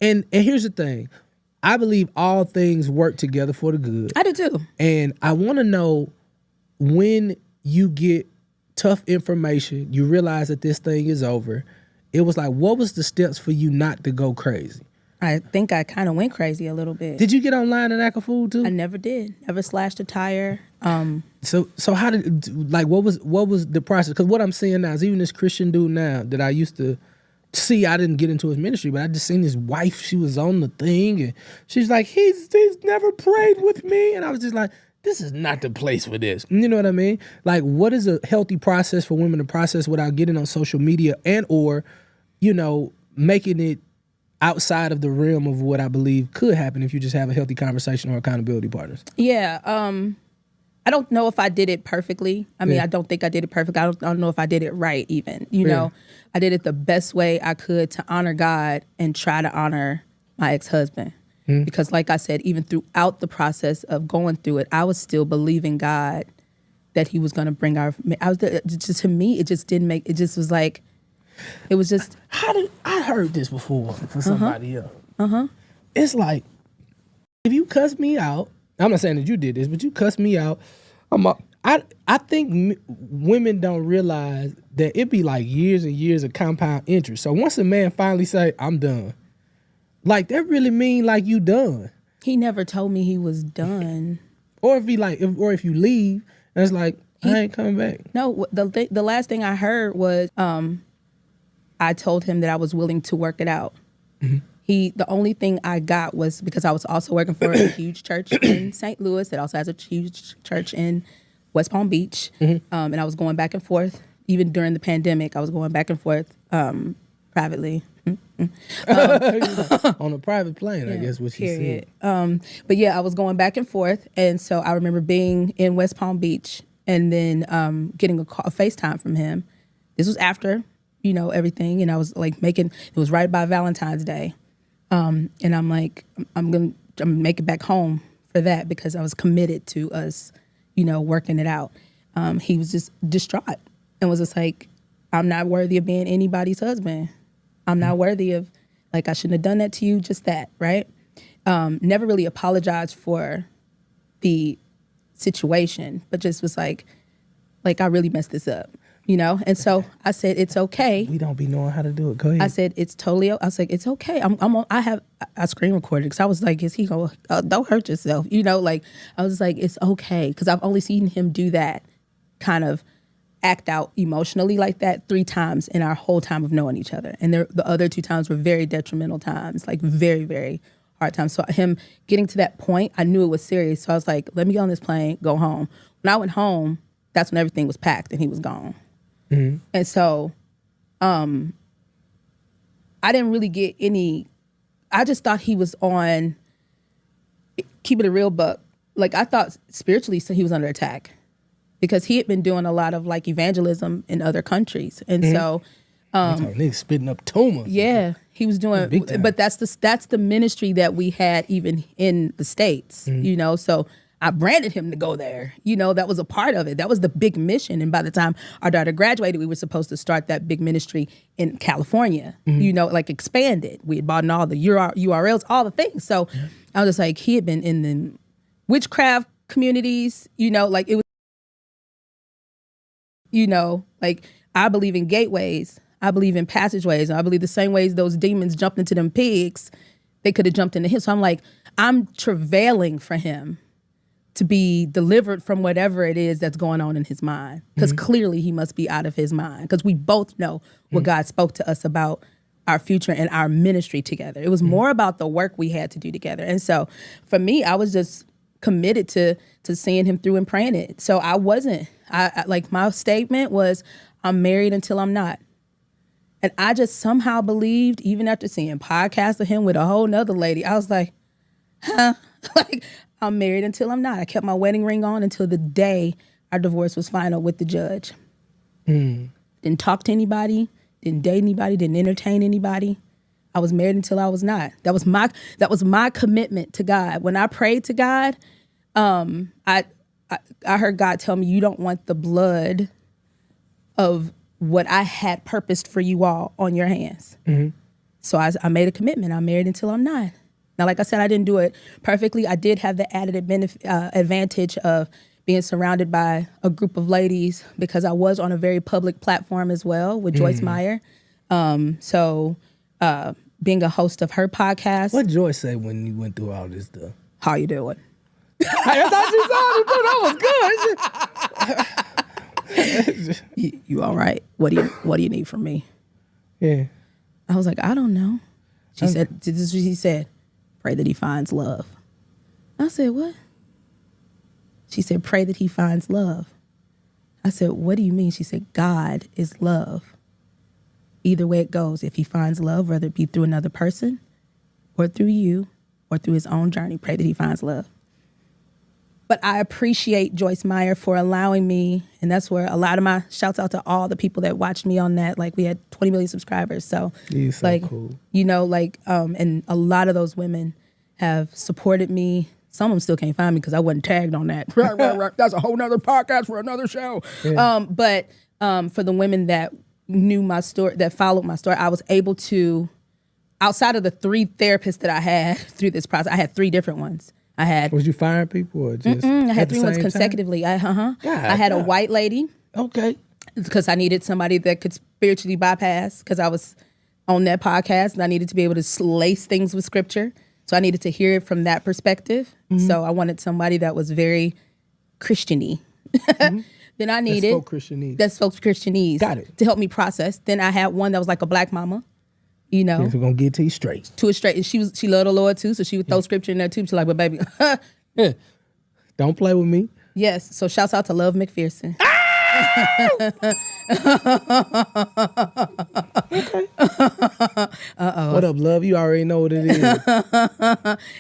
And here's the thing. I believe all things work together for the good. I do too. And I want to know, when you get tough information, you realize that this thing is over. It was like, what was the steps for you not to go crazy? I think I kind of went crazy a little bit. Did you get online and act a fool too? I never did. Never slashed a tire. So how did, like, what was the process? Because what I'm seeing now is, even this Christian dude now that I used to see, I didn't get into his ministry, but I just seen his wife. She was on the thing, and she's like, he's never prayed with me, and I was just like, this is not the place for this. You know what I mean? Like, what is a healthy process for women to process without getting on social media and or, making it outside of the realm of what I believe could happen if you just have a healthy conversation or accountability partners? Yeah. I don't know if I did it perfectly. I mean, I don't think I did it perfect. I don't know if I did it right even. You know, I did it the best way I could to honor God and try to honor my ex-husband. Because like I said, even throughout the process of going through it, I was still believing God that he was going to bring to me, it just didn't make, it just was like, it was just. I heard this before from somebody else. It's like, if you cuss me out, I'm not saying that you did this, but you cuss me out. I think women don't realize that it be like years and years of compound interest. So once a man finally say, I'm done, like, that really mean like you done. He never told me he was done. Or if you leave, and it's like, I ain't coming back. No, the last thing I heard was I told him that I was willing to work it out. The only thing I got was, because I was also working for a huge church in St. Louis that also has a huge church in West Palm Beach. And I was going back and forth. Even during the pandemic, I was going back and forth privately. On a private plane, I guess what she said. But yeah, I was going back and forth. And so I remember being in West Palm Beach and then getting a FaceTime from him. This was after, everything. And I was like it was right by Valentine's Day. And I'm like, I'm gonna make it back home for that, because I was committed to us, working it out. He was just distraught and was just like, I'm not worthy of being anybody's husband. I'm not worthy of, I shouldn't have done that to you, just that, right? Never really apologized for the situation, but just was like I really messed this up. And so I said, it's okay. We don't be knowing how to do it. Go ahead. I said, it's it's okay. I screen recorded, because I was like, is he going, don't hurt yourself. I was like, it's okay. Because I've only seen him do that, kind of act out emotionally like that 3 times in our whole time of knowing each other. And the other 2 times were very detrimental times, very, very hard times. So him getting to that point, I knew it was serious. So I was like, let me get on this plane, go home. When I went home, that's when everything was packed and he was gone. And so I didn't really get I just thought he was on, keep it a real buck. I thought spiritually he was under attack, because he had been doing a lot of evangelism in other countries. And so niggas spitting up tumors. Yeah, he was doing, but that's the ministry that we had even in the States, so I branded him to go there. That was a part of it. That was the big mission. And by the time our daughter graduated, we were supposed to start that big ministry in California, expand it. We had bought in all the URLs, all the things. So I was just like, he had been in the witchcraft communities, it was, I believe in gateways. I believe in passageways. And I believe the same ways those demons jumped into them pigs, they could have jumped into him. So I'm like, I'm travailing for him to be delivered from whatever it is that's going on in his mind. Because clearly he must be out of his mind. Because we both know what God spoke to us about our future and our ministry together. It was more about the work we had to do together. And so for me, I was just committed to seeing him through and praying it. So I wasn't, my statement was, I'm married until I'm not. And I just somehow believed, even after seeing podcasts of him with a whole nother lady, I was like, huh? I'm married until I'm not. I kept my wedding ring on until the day our divorce was final with the judge. Didn't talk to anybody, didn't date anybody, didn't entertain anybody. I was married until I was not. That was my commitment to God. When I prayed to God, I heard God tell me, you don't want the blood of what I had purposed for you all on your hands. So I made a commitment. I'm married until I'm not. Now, like I said, I didn't do it perfectly. I did have the added advantage of being surrounded by a group of ladies because I was on a very public platform as well with Joyce Meyer. So being a host of her podcast. What Joyce say when you went through all this stuff? How you doing? I thought you saw it too. That was good. You all right? What do you need from me? Yeah. I was like, I don't know. She said, this is what she said, pray that he finds love. I said, what? She said, pray that he finds love. I said, what do you mean? She said, God is love. Either way it goes, if he finds love, whether it be through another person or through you or through his own journey, pray that he finds love. But I appreciate Joyce Meyer for allowing me, and that's where a lot of my shouts out to all the people that watched me on that. Like we had 20 million subscribers. So, like, cool. You know, like, and a lot of those women have supported me. Some of them still can't find me because I wasn't tagged on that. Right. That's a whole nother podcast for another show. Yeah. But for the women that knew my story, that followed my story, I was able to, outside of the 3 therapists that I had through this process, I had 3 different ones. I had. Was you firing people or just? I had 3 ones consecutively. I had a white lady. Okay. Because I needed somebody that could spiritually bypass, because I was on that podcast and I needed to be able to lace things with scripture. So I needed to hear it from that perspective. Mm-hmm. So I wanted somebody that was very Christian-y. Mm-hmm. Then I needed. That spoke Christianese. Got it. To help me process. Then I had one that was like a black mama. You know, we're gonna get to you straight. To it straight. And she loved the Lord too, so she would throw scripture in there too. She's like, but baby, don't play with me. Yes. So shouts out to Love McPherson. Okay. What up, Love? You already know what it is.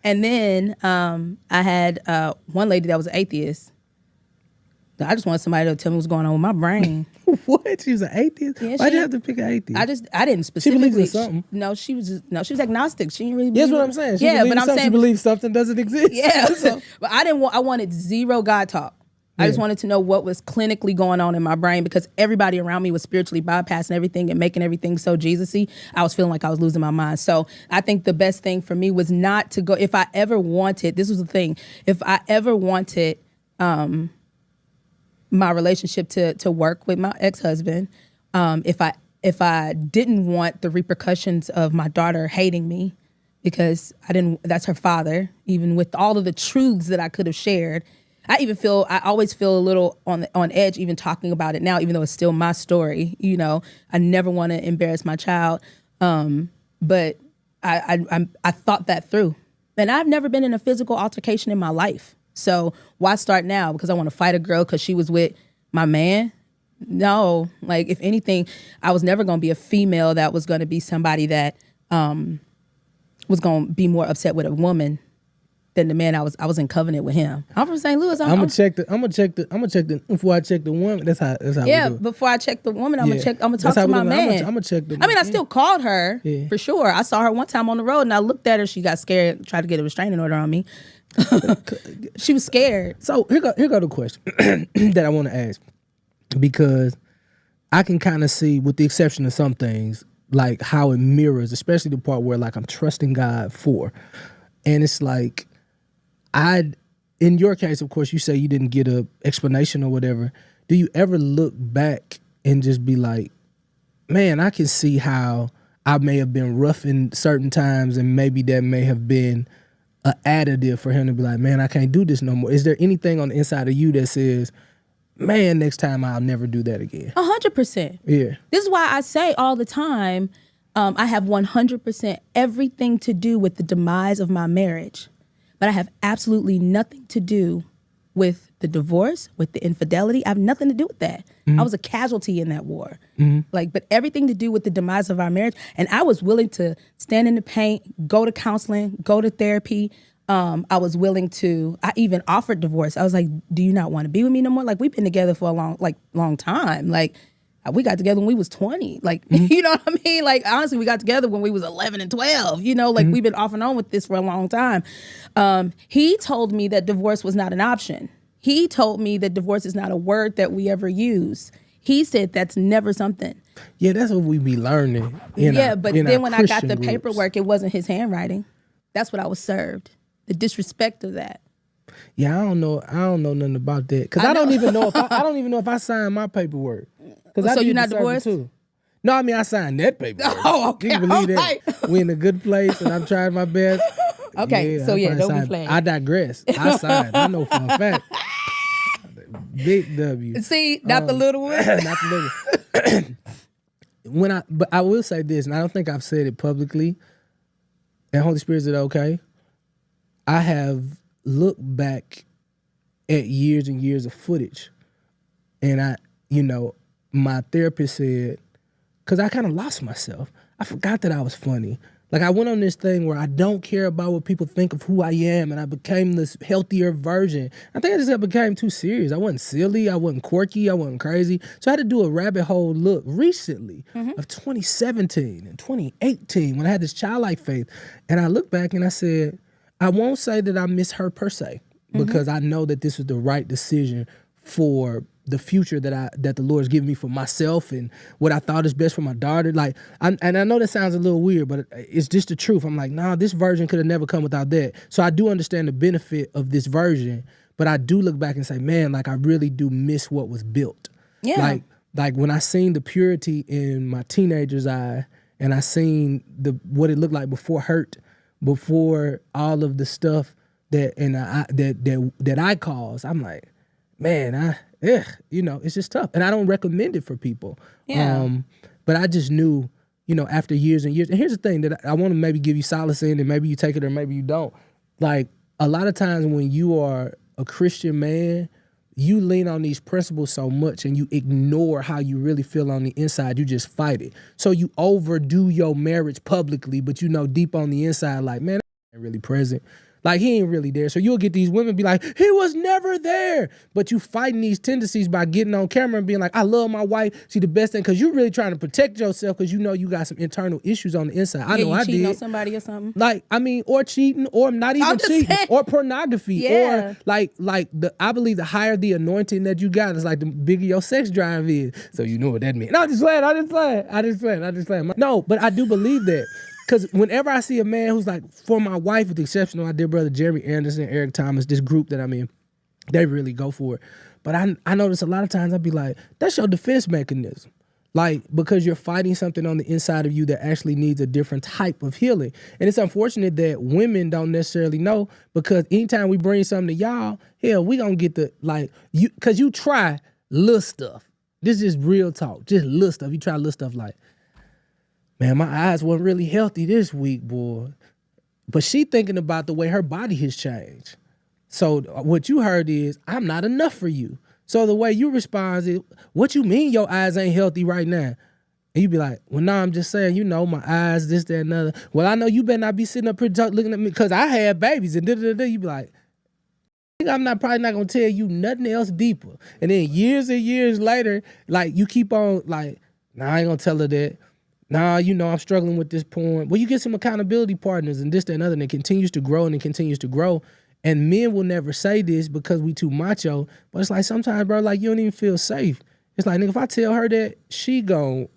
And then I had one lady that was an atheist. I just wanted somebody to tell me what's going on with my brain. What? She was an atheist? Yeah, why'd you have to pick an atheist? I didn't specifically. She believes in something. She was agnostic. She didn't really. That's what I'm saying. She but I'm saying she believes something doesn't exist. Yeah. But I wanted zero God talk. I just wanted to know what was clinically going on in my brain, because everybody around me was spiritually bypassing everything and making everything so Jesus-y. I was feeling like I was losing my mind. So I think the best thing for me was not to go. If I ever wanted, this was the thing. If I ever wanted. My relationship to work with my ex-husband, if I didn't want the repercussions of my daughter hating me, because that's her father, even with all of the truths that I could have shared, I always feel a little on edge even talking about it now, even though it's still my story. You know, I never want to embarrass my child, but I thought that through, and I've never been in a physical altercation in my life. So why start now? Because I want to fight a girl because she was with my man? No. Like, if anything, I was never going to be a female that was going to be somebody that was going to be more upset with a woman than the man I was in covenant with him. I'm from St. Louis. I'm gonna check the before I check the woman. That's how yeah, we do it. Before I check the woman, I'm gonna talk to my man. I'm gonna check the I still called her for sure. I saw her one time on the road and I looked at her. She got scared, tried to get a restraining order on me. She was scared. So here go the question that I want to ask, because I can kind of see, with the exception of some things, like how it mirrors, especially the part where like I'm trusting God for, and it's like in your case, of course, you say you didn't get a explanation or whatever. Do you ever look back and just be like, man, I can see how I may have been rough in certain times, and maybe that may have been an additive for him to be like, man, I can't do this no more. Is there anything on the inside of you that says, man, next time I'll never do that again? 100%. Yeah. This is why I say all the time, I have 100% everything to do with the demise of my marriage, but I have absolutely nothing to do with the divorce, with the infidelity. I have nothing to do with that. Mm-hmm. I was a casualty in that war. Mm-hmm. But everything to do with the demise of our marriage. And I was willing to stand in the paint, go to counseling, go to therapy. I was willing to, I even offered divorce. I was like, do you not want to be with me no more? Like, we've been together for a long time. Like, we got together when we was 20. Like, mm-hmm. You know what I mean? Like, honestly, we got together when we was 11 and 12. You know, like, mm-hmm. We've been off and on with this for a long time. He told me that divorce was not an option. He told me that divorce is not a word that we ever use. He said that's never something. Yeah, that's what we be learning. But then when I got the groups. paperwork, it wasn't his handwriting. That's what I was served. The disrespect of that. Yeah, I don't know nothing about that because I don't even know if I don't even know if I signed my paperwork. So you're not divorced? Too. No, I mean I signed that paperwork. Oh, okay. You can believe that? We in a good place and I'm trying my best. Okay, yeah, so yeah, don't signed. be playing. I digress. I signed. I know for a fact. Big W. See, not the little one. Not the little one. But I will say this, and I don't think I've said it publicly. And Holy Spirit, is it okay? I have looked back at years and years of footage, and my therapist said, because I kind of lost myself. I forgot that I was funny. Like I went on this thing where I don't care about what people think of who I am, and I became this healthier version. I think I just became too serious. I wasn't silly, I wasn't quirky, I wasn't crazy. So I had to do a rabbit hole look recently of 2017 and 2018 when I had this childlike faith. And I looked back and I said, I won't say that I miss her per se, because I know that this was the right decision for the future that the Lord's given me for myself and what I thought is best for my daughter. Like, and I know that sounds a little weird, but it's just the truth. I'm like, nah, this version could have never come without that. So I do understand the benefit of this version, but I do look back and say, man, like I really do miss what was built. Yeah. Like when I seen the purity in my teenager's eye, and I seen what it looked like before hurt, before all of the stuff that I caused, I'm like, man, it's just tough. And I don't recommend it for people. Yeah. But I just knew, after years and years, and here's the thing that I want to maybe give you solace in, and maybe you take it or maybe you don't. Like a lot of times when you are a Christian man, you lean on these principles so much and you ignore how you really feel on the inside. You just fight it. So you overdo your marriage publicly, but deep on the inside, like, man, I ain't really present. Like, he ain't really there. So you'll get these women be like, he was never there. But you fighting these tendencies by getting on camera and being like, I love my wife. She's the best thing. Because you're really trying to protect yourself because you got some internal issues on the inside. I know I did. Cheating on somebody or something? Like, I mean, or cheating, or not even cheating, or pornography. Yeah. Or I believe the higher the anointing that you got, it's like the bigger your sex drive is. So you know what that means. No, I just playing. No, but I do believe that. Because whenever I see a man who's like, for my wife, with the exception of my dear brother Jeremy Anderson, Eric Thomas, this group that I'm in, they really go for it. But I notice a lot of times I'd be like, that's your defense mechanism. Like, because you're fighting something on the inside of you that actually needs a different type of healing. And it's unfortunate that women don't necessarily know, because anytime we bring something to y'all, hell, we gonna get because you try little stuff. This is real talk, just little stuff. You try little stuff like, man, my eyes weren't really healthy this week, boy. But she thinking about the way her body has changed. So what you heard is, I'm not enough for you. So the way you respond is, what you mean your eyes ain't healthy right now? And you be like, well, no, I'm just saying, my eyes, this, that, and other. Well, I know you better not be sitting up here looking at me because I had babies and da-da-da-da. You be like, I'm probably not going to tell you nothing else deeper. And then years and years later, like, you keep on like, nah, I ain't going to tell her that. Nah, I'm struggling with this porn. Well, you get some accountability partners and this, that, and other, and it continues to grow and it continues to grow. And men will never say this because we too macho, but it's like sometimes, bro, like you don't even feel safe. It's like, nigga, if I tell her that, she gon'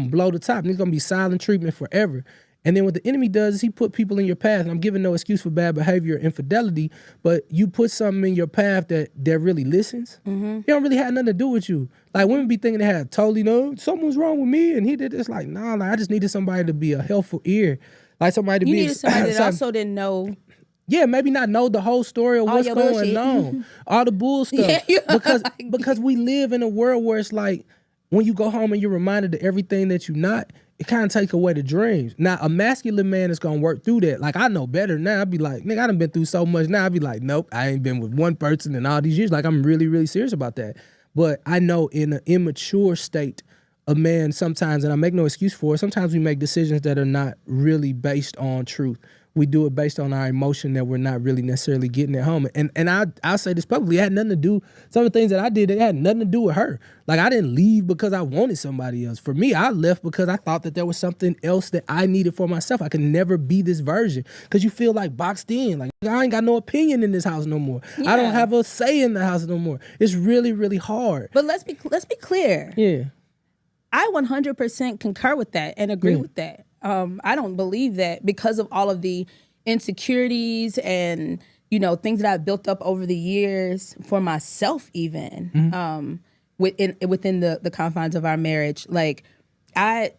blow the top. And it's gonna be silent treatment forever. And then what the enemy does is he put people in your path, and I'm giving no excuse for bad behavior or infidelity, but you put something in your path that really listens. He don't really have nothing to do with you. Like, women be thinking they have totally, something's wrong with me, and he did this. Like, nah, like, I just needed somebody to be a helpful ear. Like somebody to be... You needed somebody that also didn't know... Yeah, maybe not know the whole story of what's going on. All the bull stuff. Yeah, because we live in a world where it's like, when you go home and you're reminded of everything that you're not, it kind of take away the dreams. Now, a masculine man is going to work through that. Like, I know better now. I'd be like, nigga, I done been through so much now. I'd be like, nope, I ain't been with one person in all these years. Like, I'm really, really serious about that. But I know in an immature state, a man sometimes, and I make no excuse for it, sometimes we make decisions that are not really based on truth. We do it based on our emotion that we're not really necessarily getting at home. And I'll say this publicly, it had nothing to do, some of the things that I did, it had nothing to do with her. Like, I didn't leave because I wanted somebody else. For me, I left because I thought that there was something else that I needed for myself. I could never be this version because you feel like boxed in. Like, I ain't got no opinion in this house no more. Yeah. I don't have a say in the house no more. It's really, really hard. But let's be clear. Yeah. I 100% concur with that and agree with that. I don't believe that because of all of the insecurities and, things that I've built up over the years for myself even, within the confines of our marriage. Like, I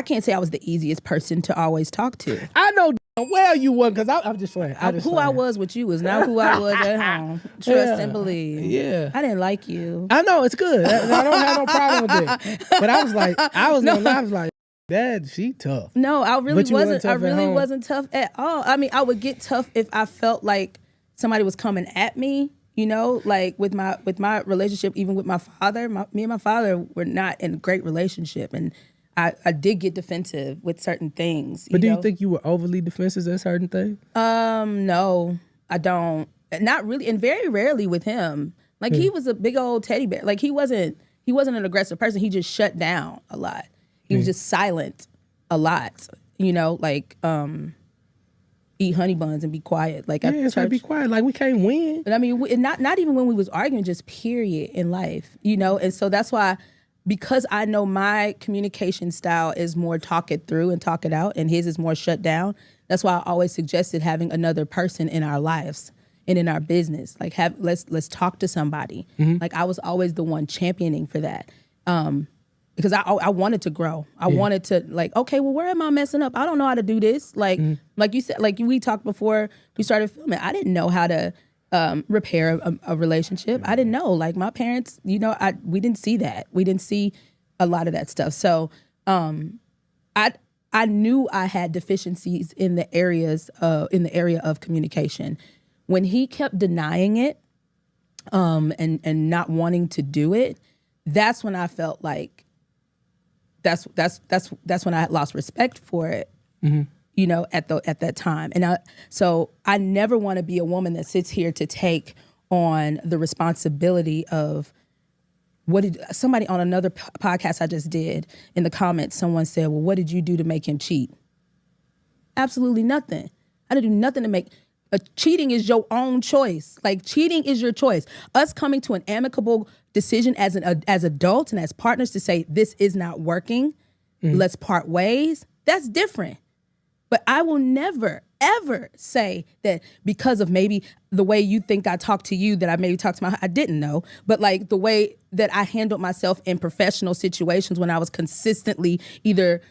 can't say I was the easiest person to always talk to. I know well you weren't, because I'm just playing. I was with you is not who I was at home. Trust and believe. Yeah. I didn't like you. I know, it's good. I don't have no problem with it. But I was like, Dad, she tough. No, I really But you wasn't. tough I at really home. wasn't tough at all. I mean, I would get tough if I felt like somebody was coming at me. Like with my relationship, even with my father. Me and my father were not in a great relationship, and I did get defensive with certain things. But do you think you were overly defensive at certain things? No, I don't. Not really, and very rarely with him. Like he was a big old teddy bear. Like he wasn't an aggressive person. He just shut down a lot. He was just silent a lot. Eat honey buns and be quiet. Like at it's church. like be quiet. Like we can't win. But I mean, not even when we was arguing, just period in life. And so that's why. Because I know my communication style is more talk it through and talk it out, and his is more shut down. That's why I always suggested having another person in our lives and in our business. Like let's talk to somebody. Like I was always the one championing for that, because I wanted to grow. I wanted to okay, well, where am I messing up? I don't know how to do this. Like you said, like we talked before we started filming. I didn't know how to repair a relationship. I didn't know. Like my parents, we didn't see that. We didn't see a lot of that stuff. So I knew I had deficiencies in the area of communication. When he kept denying it, and not wanting to do it, that's when I felt like that's when I lost respect for it. At that time. And so I never want to be a woman that sits here to take on the responsibility of what did somebody on another podcast I just did, in the comments, someone said, well, what did you do to make him cheat? Absolutely nothing. I didn't do nothing to make cheating is your own choice. Like cheating is your choice. Us coming to an amicable decision as adults and as partners to say, this is not working, let's part ways, that's different. But I will never, ever say that because of maybe the way you think I talk to you, that I maybe talk to I didn't know, but like the way that I handled myself in professional situations when I was consistently either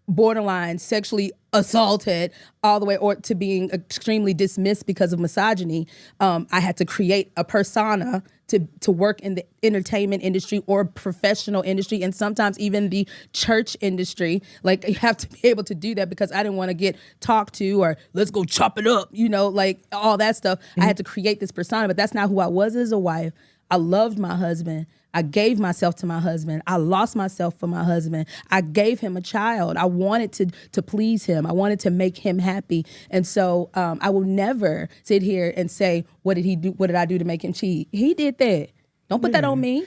borderline sexually assaulted all the way or to being extremely dismissed because of misogyny, I had to create a persona to work in the entertainment industry or professional industry, and sometimes even the church industry. Like you have to be able to do that because I didn't want to get talked to or let's go chop it up, like all that stuff. I had to create this persona, but that's not who I was as a wife. I loved my husband. I gave myself to my husband. I lost myself for my husband. I gave him a child. I wanted to please him. I wanted to make him happy. And so I will never sit here and say, what did he do? What did I do to make him cheat? He did that. Don't put that on me.